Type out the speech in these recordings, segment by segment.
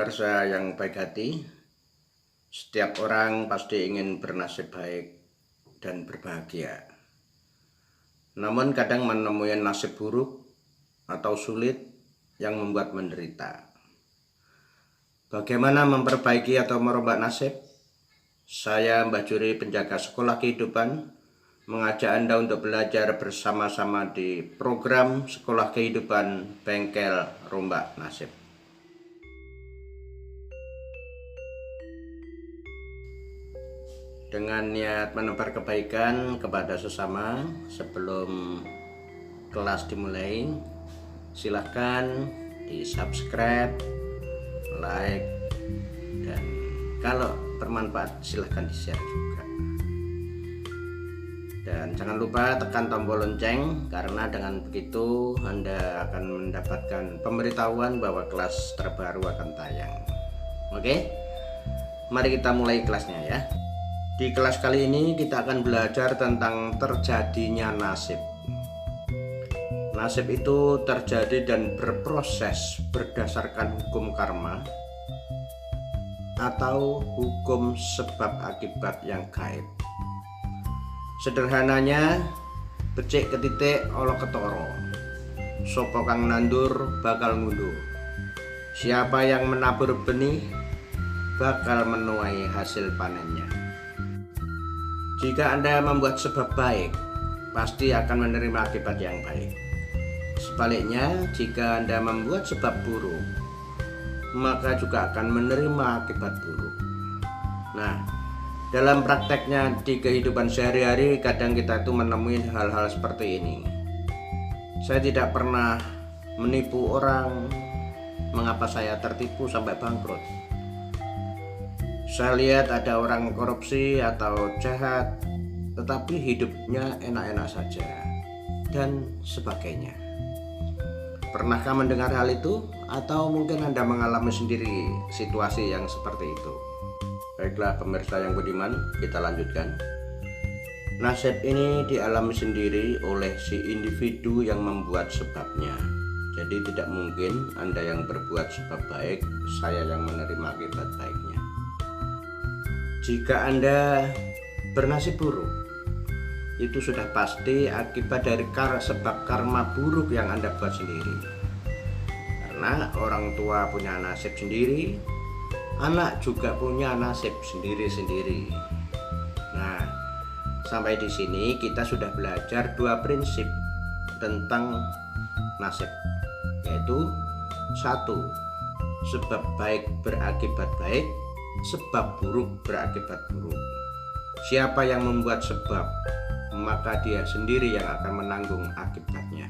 pemirsa yang baik hati, setiap orang pasti ingin bernasib baik dan berbahagia. Namun kadang menemui nasib buruk atau sulit yang membuat menderita. Bagaimana memperbaiki atau merubah nasib? Saya Mbah Juri, penjaga sekolah kehidupan, mengajak Anda untuk belajar bersama-sama di program Sekolah Kehidupan Bengkel Rombak Nasib. Dengan niat menebar kebaikan kepada sesama, sebelum kelas dimulai, silahkan di subscribe, like, dan kalau bermanfaat silahkan di share juga. Dan jangan lupa tekan tombol lonceng, karena dengan begitu Anda akan mendapatkan pemberitahuan bahwa kelas terbaru akan tayang. Oke, mari kita mulai kelasnya ya. Di kelas kali ini kita akan belajar tentang terjadinya nasib. Nasib itu terjadi dan berproses berdasarkan hukum karma atau hukum sebab akibat yang gaib. Sederhananya, becik ketitik olo ketoro, sopo kang nandur bakal ngunduh. Siapa yang menabur benih bakal menuai hasil panennya. Jika Anda membuat sebab baik, pasti akan menerima akibat yang baik. Sebaliknya, jika Anda membuat sebab buruk, maka juga akan menerima akibat buruk. Nah, dalam prakteknya di kehidupan sehari-hari, kadang kita itu menemui hal-hal seperti ini. Saya tidak pernah menipu orang. Mengapa saya tertipu sampai bangkrut? Saya lihat ada orang korupsi atau jahat, tetapi hidupnya enak-enak saja, dan sebagainya. Pernahkah mendengar hal itu? Atau mungkin Anda mengalami sendiri situasi yang seperti itu? Baiklah pemirsa yang budiman, kita lanjutkan. Nasib ini dialami sendiri oleh si individu yang membuat sebabnya. Jadi tidak mungkin Anda yang berbuat sebab baik, saya yang menerima akibat baiknya. Jika Anda bernasib buruk, itu sudah pasti akibat dari sebab karma buruk yang Anda buat sendiri. Karena orang tua punya nasib sendiri, anak juga punya nasib sendiri-sendiri. Nah, sampai di sini kita sudah belajar dua prinsip tentang nasib, yaitu satu, sebab baik berakibat baik, sebab buruk berakibat buruk. Siapa yang membuat sebab, maka dia sendiri yang akan menanggung akibatnya.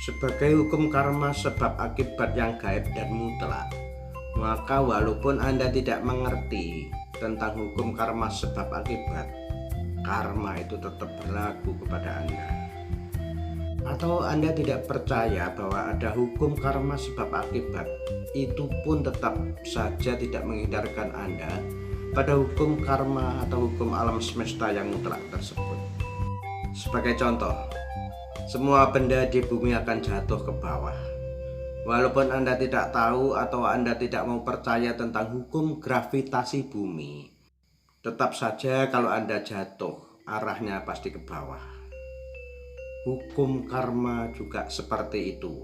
Sebagai hukum karma sebab akibat yang gaib dan mutlak, maka walaupun Anda tidak mengerti tentang hukum karma sebab akibat, karma itu tetap berlaku kepada Anda. Atau Anda tidak percaya bahwa ada hukum karma sebab akibat, itu pun tetap saja tidak menghindarkan Anda pada hukum karma atau hukum alam semesta yang mutlak tersebut. Sebagai contoh, semua benda di bumi akan jatuh ke bawah. Walaupun Anda tidak tahu atau Anda tidak mau percaya tentang hukum gravitasi bumi, tetap saja kalau Anda jatuh, arahnya pasti ke bawah. Hukum karma juga seperti itu,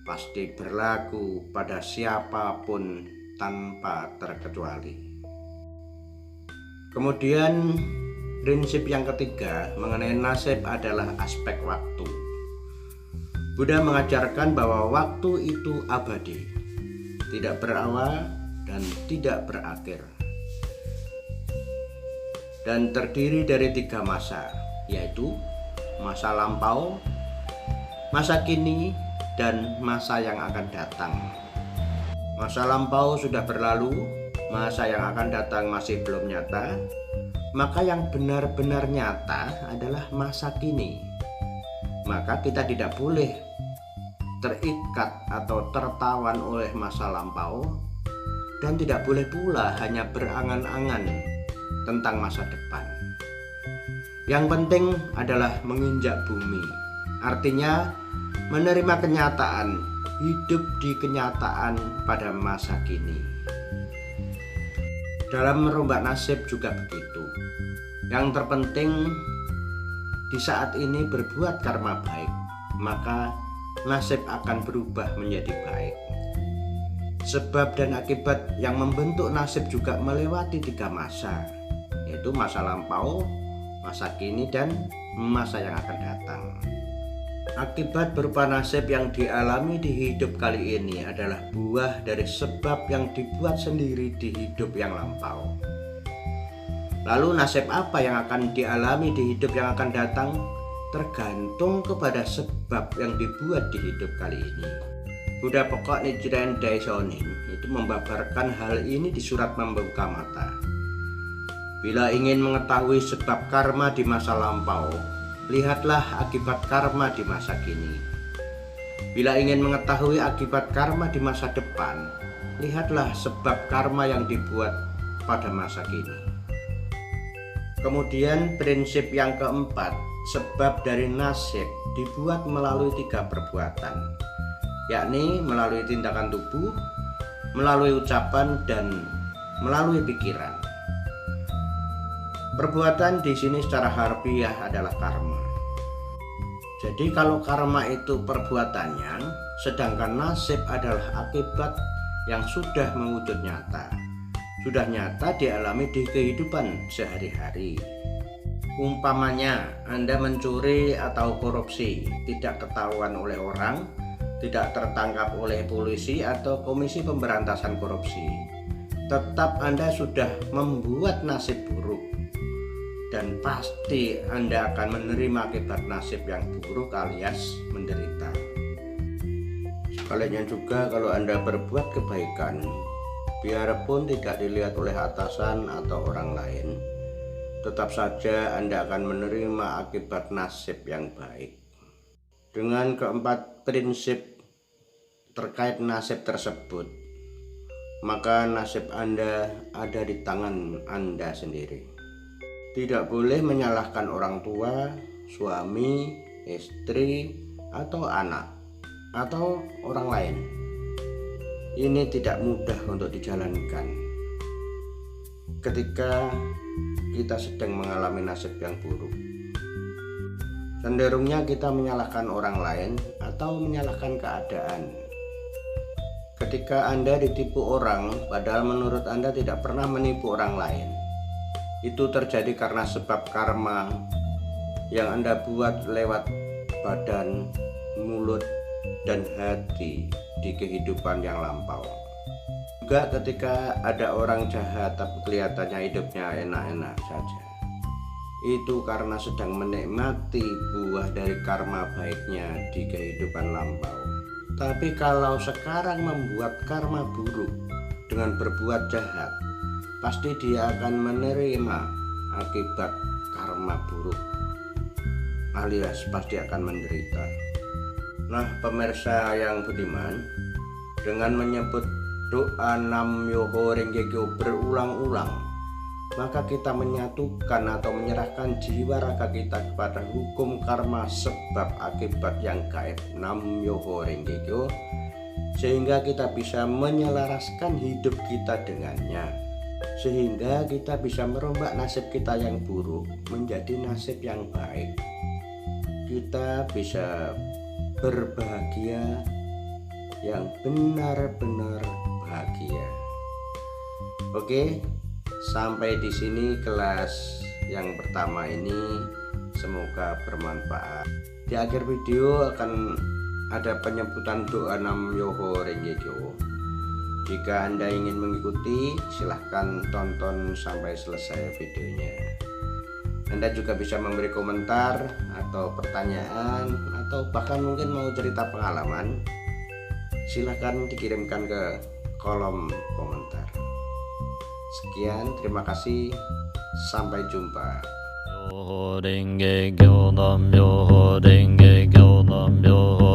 pasti berlaku pada siapapun tanpa terkecuali. Kemudian prinsip yang ketiga mengenai nasib adalah aspek waktu. Buddha mengajarkan bahwa waktu itu abadi, tidak berawal dan tidak berakhir, dan terdiri dari tiga masa, yaitu masa lampau, masa kini, dan masa yang akan datang. Masa lampau sudah berlalu, masa yang akan datang masih belum nyata, maka yang benar-benar nyata adalah masa kini. Maka kita tidak boleh terikat atau tertawan oleh masa lampau, dan tidak boleh pula hanya berangan-angan tentang masa depan. Yang penting adalah menginjak bumi, artinya menerima kenyataan hidup di kenyataan pada masa kini. Dalam merombak nasib juga begitu. Yang terpenting di saat ini berbuat karma baik, maka nasib akan berubah menjadi baik. Sebab dan akibat yang membentuk nasib juga melewati 3 masa, yaitu masa lampau, masa kini, dan masa yang akan datang. Akibat berupa nasib yang dialami di hidup kali ini adalah buah dari sebab yang dibuat sendiri di hidup yang lampau. Lalu nasib apa yang akan dialami di hidup yang akan datang tergantung kepada sebab yang dibuat di hidup kali ini. Buddha pokok Nichiren Daishonin itu membabarkan hal ini di surat Membuka Mata. Bila ingin mengetahui sebab karma di masa lampau, lihatlah akibat karma di masa kini. Bila ingin mengetahui akibat karma di masa depan, lihatlah sebab karma yang dibuat pada masa kini. Kemudian prinsip yang keempat, sebab dari nasib dibuat melalui 3 perbuatan, yakni melalui tindakan tubuh, melalui ucapan, dan melalui pikiran. Perbuatan di sini secara harfiah adalah karma. Jadi kalau karma itu perbuatannya, sedangkan nasib adalah akibat yang sudah mewujud nyata. Sudah nyata dialami di kehidupan sehari-hari. Umpamanya Anda mencuri atau korupsi, tidak ketahuan oleh orang, tidak tertangkap oleh polisi atau Komisi Pemberantasan Korupsi, tetap Anda sudah membuat nasib buruk, dan pasti Anda akan menerima akibat nasib yang buruk alias menderita. Sebaliknya juga kalau Anda berbuat kebaikan, biarpun tidak dilihat oleh atasan atau orang lain, tetap saja Anda akan menerima akibat nasib yang baik. Dengan keempat prinsip terkait nasib tersebut, maka nasib Anda ada di tangan Anda sendiri. Tidak boleh menyalahkan orang tua, suami, istri, atau anak, atau orang lain. Ini tidak mudah untuk dijalankan ketika kita sedang mengalami nasib yang buruk. Cenderungnya kita menyalahkan orang lain atau menyalahkan keadaan. Ketika Anda ditipu orang, padahal menurut Anda tidak pernah menipu orang lain, itu terjadi karena sebab karma yang Anda buat lewat badan, mulut, dan hati di kehidupan yang lampau. Juga ketika ada orang jahat tapi kelihatannya hidupnya enak-enak saja, itu karena sedang menikmati buah dari karma baiknya di kehidupan lampau. Tapi kalau sekarang membuat karma buruk dengan berbuat jahat, pasti dia akan menerima akibat karma buruk, alias pasti akan menderita. Nah, pemirsa yang budiman, dengan menyebut doa Nam Myoho Renge Kyo berulang-ulang, maka kita menyatukan atau menyerahkan jiwa raga kita kepada hukum karma sebab akibat yang gaib Nam Myoho Renge Kyo, sehingga kita bisa menyelaraskan hidup kita dengannya, sehingga kita bisa merombak nasib kita yang buruk menjadi nasib yang baik. Kita bisa berbahagia yang benar-benar bahagia. Oke, sampai di sini kelas yang pertama ini, semoga bermanfaat. Di akhir video akan ada penyebutan doa Nam Myoho Renge Kyo. Jika Anda ingin mengikuti, silahkan tonton sampai selesai videonya. Anda juga bisa memberi komentar atau pertanyaan, atau bahkan mungkin mau cerita pengalaman, silahkan dikirimkan ke kolom komentar. Sekian, terima kasih, sampai jumpa. Myoho Renge Kyo Nam Myoho Renge Kyo Nam Myoho